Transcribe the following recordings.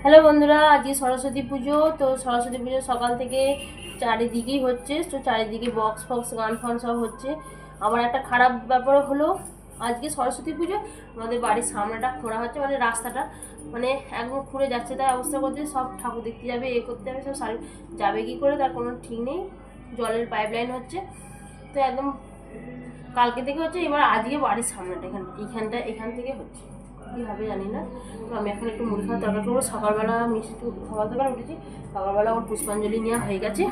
Hello বন্ধুরা, আজকে সরস্বতী পুজো। তো সরস্বতী পুজো সকাল থেকে চারিদিকেই হচ্ছে, তো চারিদিকে বক্স ফক্স গান ফান সব হচ্ছে। আবার একটা খারাপ ব্যাপার হলো, আজকে সরস্বতী পুজো আমাদের বাড়ির সামনেটা খোঁড়া হচ্ছে, মানে রাস্তাটা মানে একদম খুঁড়ে যাচ্ছে, তাই অবস্থা করছে। সব ঠাকুর দেখতে যাবে, এ করতে যাবে, সব সারি যাবে কী করে তার কোনো ঠিক নেই। জলের পাইপ লাইন হচ্ছে, তো একদম কালকে থেকে হচ্ছে, এবার আজকে বাড়ির সামনেটা এখান থেকে হচ্ছে, কী হবে জানি না। তো আমি এখন একটু মুড়ি খাওয়ার তরকারি করবো। সকালবেলা মিষ্টি সকাল সকাল উঠেছি, সকালবেলা ওর পুষ্পাঞ্জলি নেওয়া হয়ে গেছে।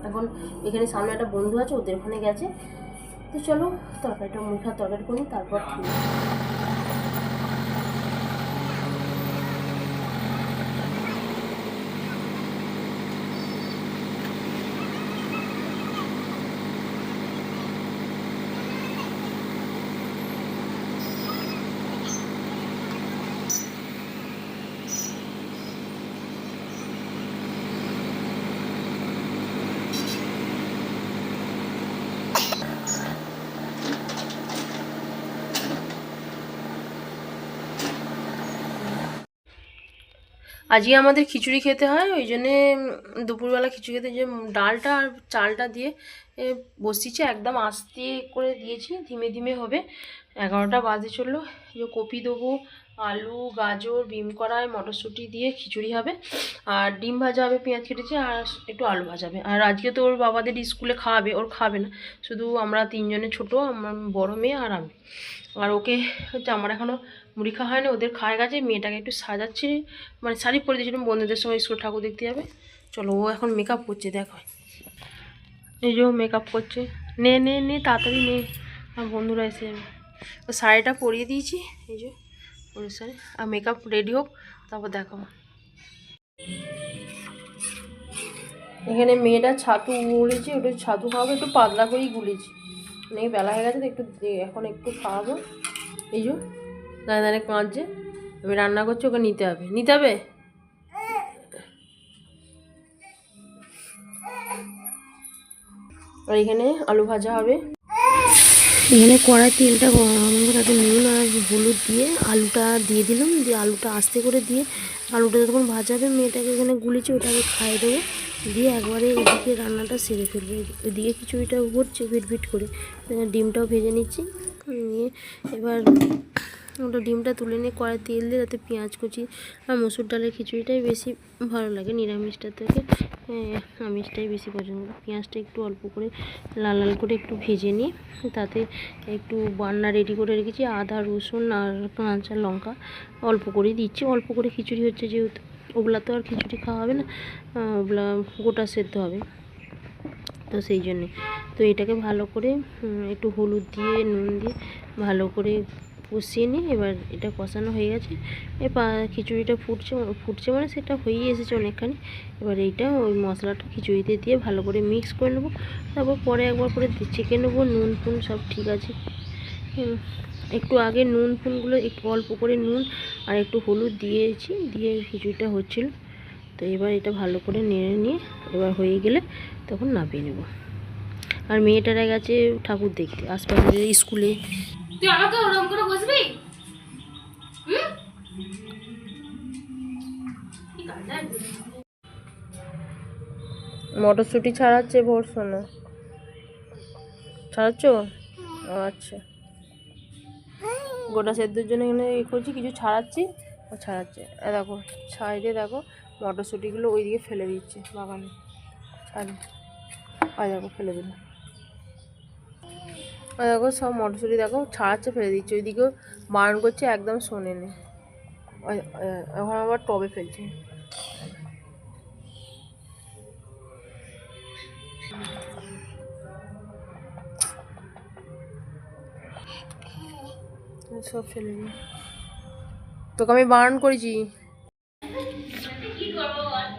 এখন এখানে সামনে একটা বন্ধু আছে, ওদের ওখানে গেছে। তো চলো তরকারিটা মুড়ি খাওয়ার তরকারি করি, তারপর খেয়ে। আজকে আমাদের খিচুড়ি খেতে হয়, ওই জন্যে দুপুরবেলা খিচুড়ি খেতে যে ডালটা আর চালটা দিয়ে বসিয়েছি, একদম আস্তে করে দিয়েছি, ধীমে ধীমে হবে। 11টা বাজে চললো। এই কপি দেবো, আলু গাজর বিম কড়াই মটরশুঁটি দিয়ে খিচুড়ি হবে, আর ডিম ভাজা হবে, পেঁয়াজ কেটেছে, আর একটু আলু ভাজা হবে। আর আজকে তো ওর বাবাদের স্কুলে খাওয়াবে, ওর খাবে না, শুধু আমরা তিনজনে, ছোটো আমার বড় মেয়ে আর আমি। আর ওকে হচ্ছে, আমার এখনও মুড়ি খাওয়া হয় না, ওদের খাওয়া গেছে। মেয়েটাকে একটু সাজাচ্ছি, মানে শাড়ি পরে দিয়েছিলাম, বন্ধুদের সঙ্গে স্কুল ঠাকুর দেখতে যাবে। চলো, ও এখন মেকআপ করছে, দেখো এই যে মেকআপ করছে। নে নে নে তাড়াতাড়ি নে, আমার বন্ধুরা এসে যাবে। ও শাড়িটা পরিয়ে দিয়েছি, এই যে পরের শাড়ি। আর মেকআপ রেডি হোক, তারপর দেখাবো। এখানে মেয়েটা ছাতু গুলেছি, ওটা ছাতু খাওয়াবো, একটু পাতলা করেই গুলেছি, অনেক বেলা হয়ে গেছে তো, একটু এখন একটু খাওয়াবো। এই যে দাঁড়িয়ে দাঁড়িয়ে কাঁদছে, আমি রান্না করছি, ওকে নিতে হবে। আর এখানে আলু ভাজা হবে। এখানে কড়াই তেলটা গরম করে তাতে নুন আর হলুদ দিয়ে আলুটা দিয়ে দিলাম, দিয়ে আলুটা আস্তে করে দিয়ে আলুটা যখন ভাজা হবে, মেয়েটাকে এখানে গুলেছি, ওটাকে খাইয়ে দেবো, দিয়ে একবারে এদিকে রান্নাটা সেরে ফেলবো। এদিকে খিচুড়িটা ভরছে ভিট করে, ডিমটাও ভেজে নিচ্ছি। নিয়ে এবার ওটা ডিমটা তুলে নিয়ে কড়াই তেল দিয়ে তাতে পেঁয়াজ কুচি, আর মসুর ডালের খিচুড়িটাই বেশি ভালো লাগে নিরামিষটা থেকে, আমিষটাই বেশি পছন্দ। পেঁয়াজটা একটু অল্প করে লাল লাল করে একটু ভেজে নিয়ে তাতে একটু বান্না রেডি করে রেখেছি, আদা রসুন আর কাঁচা লঙ্কা অল্প করে দিচ্ছি। অল্প করে খিচুড়ি হচ্ছে যেহেতু, ওগুলা তো আর খিচুড়ি খাওয়া হবে না, ওগুলা গোটা সেদ্ধ হবে, তো সেই জন্যে। তো এটাকে ভালো করে একটু হলুদ দিয়ে নুন দিয়ে ভালো করে কষিয়ে নিয়ে, এবার এটা কষানো হয়ে গেছে। খিচুড়িটা ফুটছে মানে সেটা হয়েই এসেছে অনেকখানি। এবার এইটা ওই মশলাটা খিচুড়িতে দিয়ে ভালো করে মিক্স করে নেবো, তারপর পরে একবার করে চেখে নেবো নুন ফুন সব ঠিক আছে। একটু আগে নুন ফুনগুলো একটু অল্প করে নুন আর একটু হলুদ দিয়েছি, দিয়ে খিচুড়িটা হচ্ছিল। তো এবার এটা ভালো করে নেড়ে নিয়ে এবার হয়ে গেলে তখন নামিয়ে নেব। আর মেয়েটারা গেছে ঠাকুর দেখতে আশপাশের স্কুলে। তুই আমাকে ওরকম করে বসবি? মটরশুঁটি ছাড়াচ্ছে ভোর, শোনো ছাড়াচ্ছ? আচ্ছা, গোটা সেদ্ধর জন্য এখানে এ করছি, কিছু ছাড়াচ্ছি, ও ছাড়াচ্ছে। দেখো সাইডে দেখো মটরশুঁটিগুলো ওইদিকে ফেলে দিচ্ছে বাগানে, ছাড়ি আর দেখো ফেলে দিল। আর দেখো সব মটরশুঁটি দেখো ছাড়াচ্ছে, ফেলে দিচ্ছে, ওইদিকেও বারণ করছে, একদম শোনে নে। এখন আবার টবে ফেলছে। সব ফেলে দিই, তোকে আমি বারণ করেছি।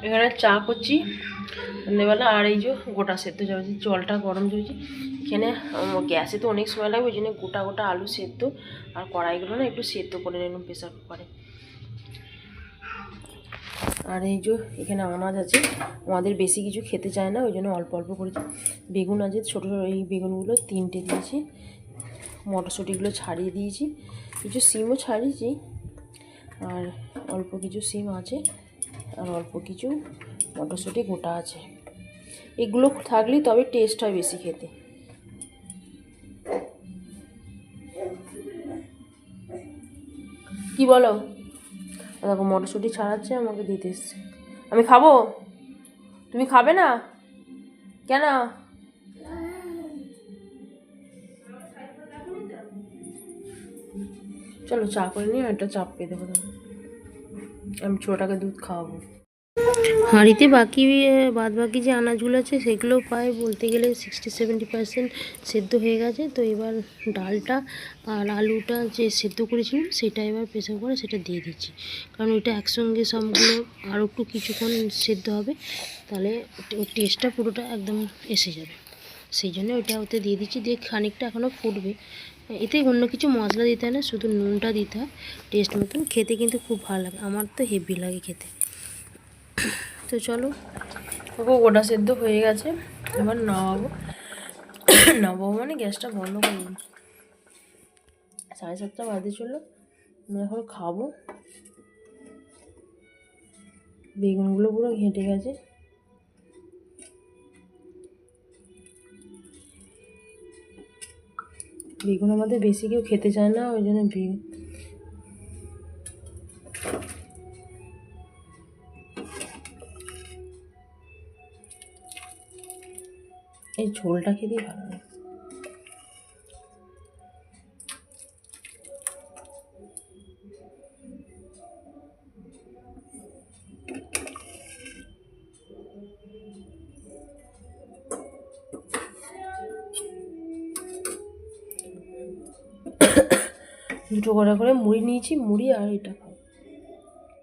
এখানে চা করছি সন্ধ্যেবেলা, আর এই যে গোটা সেদ্ধ যাচ্ছে, জলটা গরম চলছে। এখানে গ্যাসে তো অনেক সময় লাগবে, ওই জন্য গোটা গোটা আলু সেদ্ধ আর কড়াইগুলো না একটু সেদ্ধ করে নিলাম প্রেসার কুকারে। আর এই যে এখানে আনাজ আছে, আমাদের বেশি কিছু খেতে চায় না, ওই জন্য অল্প অল্প করেছি। বেগুন আছে ছোটো ছোটো, এই বেগুনগুলো 3টে দিয়েছি, মটরশুঁটিগুলো ছাড়িয়ে দিয়েছি, কিছু সিমও ছাড়িয়েছি। আর অল্প কিছু সিম আছে, আর অল্প কিছু মটরশুঁটি গোটা আছে। এগুলো থাকলেই তবে টেস্ট হয় বেশি খেতে। কি বলো? দেখো মটরশুঁটি ছাড়াচ্ছে, আমাকে দিতে এসছে। আমি খাবো, তুমি খাবে না কেন? চলো চা করে নিয়ে একটা চাপ পেয়ে দেবো, আমি ছোটাকে দুধ খাওয়াবো। হাঁড়িতে বাদ বাকি যে আনাজগুলো আছে সেগুলো প্রায় বলতে গেলে 60-70% সেদ্ধ হয়ে গেছে। তো এবার ডালটা আর আলুটা যে সেদ্ধ করেছিলাম সেটা এবার প্রেসার করে সেটা দিয়ে দিচ্ছি, কারণ ওইটা একসঙ্গে সবগুলো আরও একটু কিছুক্ষণ সেদ্ধ হবে, তাহলে ওর টেস্টটা পুরোটা একদম এসে যাবে। সেই জন্য ওইটা ওতে দিয়ে দিচ্ছি, দিয়ে খানিকটা এখনও ফুটবে। এতে অন্য কিছু মশলা দিতে হয় না, শুধু নুনটা দিতে হয় টেস্ট মতন। খেতে কিন্তু খুব ভালো লাগে, আমার তো হেভি লাগে খেতে। তো চলো, গোটা সেদ্ধ হয়ে গেছে, এবার নামাবো মানে গ্যাসটা বন্ধ করবো। 7:30 বাজে চললো, আমি এখন খাবো। বেগুনগুলো পুরো ঘেঁটে গেছে। বেগুন আমাদের বেশি কেউ খেতে চায় না, ওই জন্য এই ঝোলটা খেতেই ভালো লাগে। দুটো করে মুড়ি নিয়েছি, মুড়ি আর এটা খাবো।